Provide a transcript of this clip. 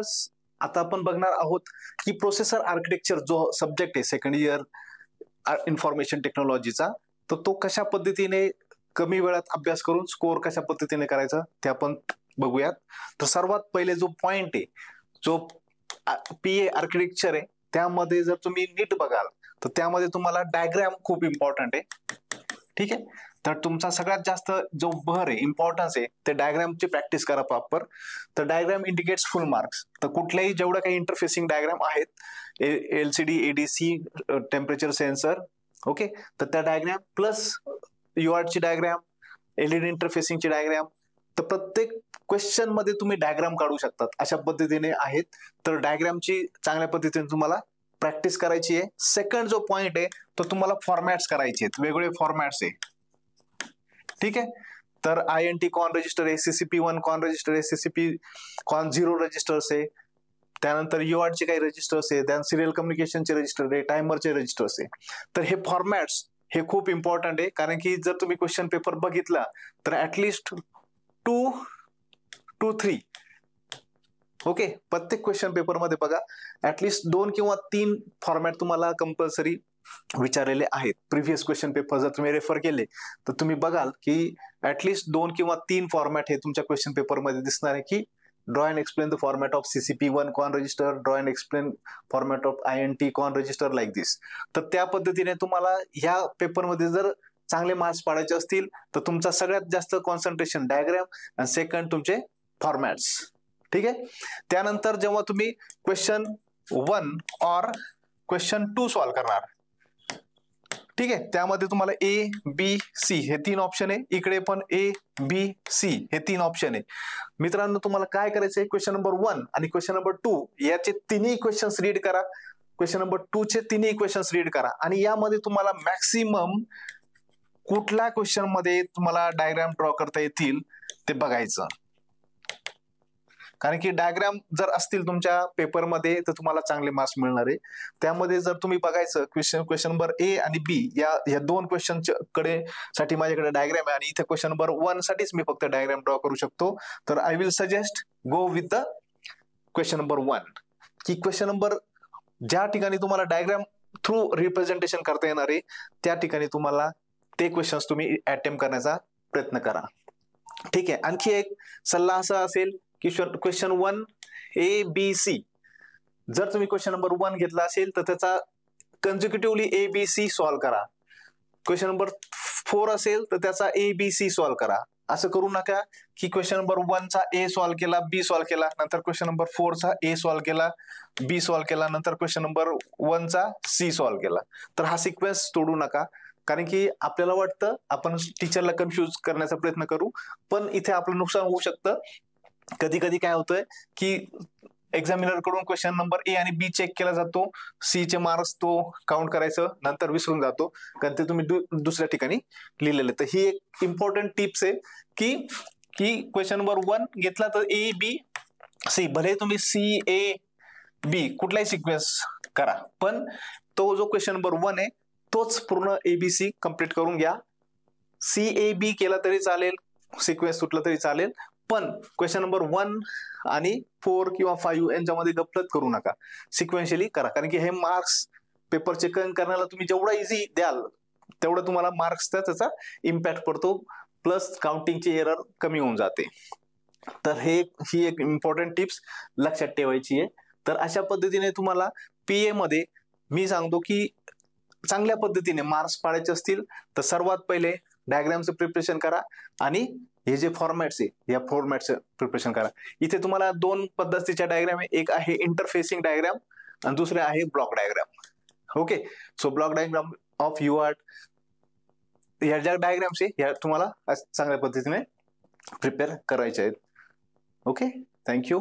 Students, आता आपण बघणार आहोत की प्रोसेसर आर्किटेक्चर जो सब्जेक्ट आहे सेकंड इयर इन्फॉर्मेशन टेक्नॉलॉजीचा, तर तो कशा पद्धतीने कमी वेळात अभ्यास करून स्कोअर कशा पद्धतीने करायचा ते आपण बघूयात. तर सर्वात पहिले जो पॉइंट आहे, जो पीए आर्किटेक्चर आहे, त्यामध्ये जर तुम्ही नीट बघाल तर त्यामध्ये तुम्हाला डायग्राम खूप इम्पॉर्टंट आहे. ठीक आहे, तर तुमचा सगळ्यात जास्त जो भर आहे, इम्पॉर्टन्स आहे, ते डायग्रामची प्रॅक्टिस करा प्रॉपर. तर डायग्राम इंडिकेट्स फुल मार्क्स. तर कुठल्याही जेवढं काही इंटरफेसिंग डायग्राम आहेत, LCD, ADC, temperature sensor, okay, तर त्या डायग्राम प्लस युआरची डायग्राम, एलईडी इंटरफेसिंगची डायग्राम, तर प्रत्येक क्वेश्चन मध्ये तुम्ही डायग्राम काढू शकतात, अशा पद्धतीने आहेत. तर डायग्रामची चांगल्या पद्धतीने तुम्हाला प्रॅक्टिस करायची आहे. सेकंड जो पॉइंट आहे तो तुम्हाला फॉर्मॅट्स करायचे आहेत, वेगवेगळे फॉर्मॅट्स आहे. ठीक आहे, तर INT कॉन रजिस्टर आहे, CCP1 कॉन रजिस्टर आहे, CCP कॉन 0 रजिस्टर्स आहे, त्यानंतर युआरचे काही रजिस्टर्स आहे, त्यानंतर सिरियल कम्युनिकेशनचे रजिस्टर आहे, टायमरचे रजिस्टर्स आहे. तर हे फॉर्मॅट्स हे खूप इम्पॉर्टंट आहे, कारण की जर तुम्ही क्वेश्चन पेपर बघितला तर ऍटलिस्ट 2 to 3, ओके, प्रत्येक क्वेश्चन पेपर मध्ये बघा ऍटलिस्ट 2 किंवा 3 फॉर्मॅट तुम्हाला कंपल्सरी विचारलेले आहेत. प्रिव्हियस क्वेश्चन पेपर जर तुम्ही रेफर केले तर तुम्ही बघाल की ऍटलिस्ट 2 किंवा 3 फॉर्मॅट हे तुमच्या क्वेश्चन पेपर मध्ये दिसणार आहे, की draw and explain the format of CCP1 con register, draw and explain format of INT con register, like this. तर त्या पद्धतीने तुम्हाला ह्या पेपरमध्ये जर चांगले मार्क्स पाडायचे असतील तर तुमचा सगळ्यात जास्त कॉन्सन्ट्रेशन डायग्राम आणि सेकंड तुमचे फॉर्मॅट्स. ठीक आहे, त्यानंतर जेव्हा तुम्ही क्वेश्चन 1 और क्वेश्चन 2 सॉल्व्ह करणार, ठीक आहे, त्यामध्ये तुम्हाला A, B, C हे 3 ऑप्शन आहे, इकडे पण A, B, C हे 3 ऑप्शन आहे. मित्रांनो, तुम्हाला काय करायचंय, क्वेश्चन नंबर 1 आणि क्वेश्चन नंबर 2 याचे तिन्ही क्वेश्चन्स रीड करा, क्वेश्चन नंबर 2 चे तिन्ही क्वेश्चन्स रीड करा, आणि यामध्ये तुम्हाला मॅक्सिमम कुठल्या क्वेश्चन मध्ये तुम्हाला डायग्राम ड्रॉ करता येतील ते बघायचं. कारण की डायग्राम जर असतील तुमच्या पेपरमध्ये तर तुम्हाला चांगले मार्क्स मिळणार आहे. त्यामध्ये जर तुम्ही बघायचं क्वेश्चन नंबर A आणि B या 2 क्वेश्चन कडे साठी माझ्याकडे डायग्राम आहे, आणि इथे क्वेश्चन नंबर 1 साठीच मी फक्त डायग्राम ड्रॉ करू शकतो. तर I will suggest go with the question number 1, की क्वेश्चन नंबर ज्या ठिकाणी तुम्हाला डायग्राम थ्रू रिप्रेझेंटेशन करता येणार आहे त्या ठिकाणी तुम्हाला ते क्वेश्चन्स तुम्ही अटेम्प्ट करण्याचा प्रयत्न करा. ठीक आहे, आणखी एक सल्ला असा असेल की क्वेश्चन 1 ABC, जर तुम्ही क्वेश्चन नंबर 1 घेतला असेल तर त्याचा कन्झिक्युटिव्हली ABC सॉल्व्ह करा. क्वेश्चन नंबर 4 असेल तर त्याचा ABC सॉल्व्ह करा. असं करू नका की क्वेश्चन नंबर 1 चा A सॉल्व्ह केला, B सॉल्व्ह केला, नंतर क्वेश्चन नंबर 4 चा A सॉल्व्ह केला, B सॉल्व्ह केला, नंतर क्वेश्चन नंबर 1 चा C सॉल्व्ह केला. तर हा सिक्वेन्स तोडू नका, कारण की आपल्याला वाटतं आपण टीचरला कन्फ्यूज करण्याचा प्रयत्न करू, पण इथे आपलं नुकसान होऊ शकतं. कधी कधी काय होतंय की एक्झामिनर कडून क्वेश्चन नंबर A आणि B चेक केला जातो, C चे मार्क्स तो काउंट करायचं नंतर विसरून जातो, कारण ते तुम्ही दुसऱ्या ठिकाणी लिहिलेले. तर ही एक इम्पॉर्टंट टिप्स आहे की क्वेश्चन नंबर 1 घेतला तर A-B-C, भले तुम्ही C-A-B कुठलाही सिक्वेन्स करा, पण तो जो क्वेश्चन नंबर 1 आहे तोच पूर्ण ABC कम्प्लीट करून घ्या. C-A-B केला तरी चालेल, सिक्वेन्स सुटला तरी चालेल, पण क्वेश्चन नंबर 1 आणि 4 किंवा 5 यांच्यामध्ये गफलत करू नका, सिक्वेन्शियली करा. कारण की हे मार्क्स पेपर चेक करण्याला तुम्ही जेवढा इझी द्याल तेवढं तुम्हाला मार्क्सचा त्याचा इम्पॅक्ट पडतो, प्लस काउंटिंगची एरर कमी होऊन जाते. तर ही एक इम्पॉर्टंट टिप्स लक्षात ठेवायची आहे. तर अशा पद्धतीने तुम्हाला पीए मध्ये मी सांगतो की चांगल्या पद्धतीने मार्क्स पाडायचे असतील तर सर्वात पहिले डायग्रामचं प्रिपरेशन करा, आणि हे जे फॉर्मॅट्स आहे या फॉर्मॅटचं प्रिपरेशन करा. इथे तुम्हाला 2 पद्धतीच्या डायग्राम आहे, एक आहे इंटरफेसिंग डायग्राम आणि दुसरे आहे block diagram. Okay, so block diagram of UART, ह्या ज्या डायग्राम्स आहे ह्या तुम्हाला चांगल्या पद्धतीने प्रिपेअर करायच्या आहेत. Okay, thank you.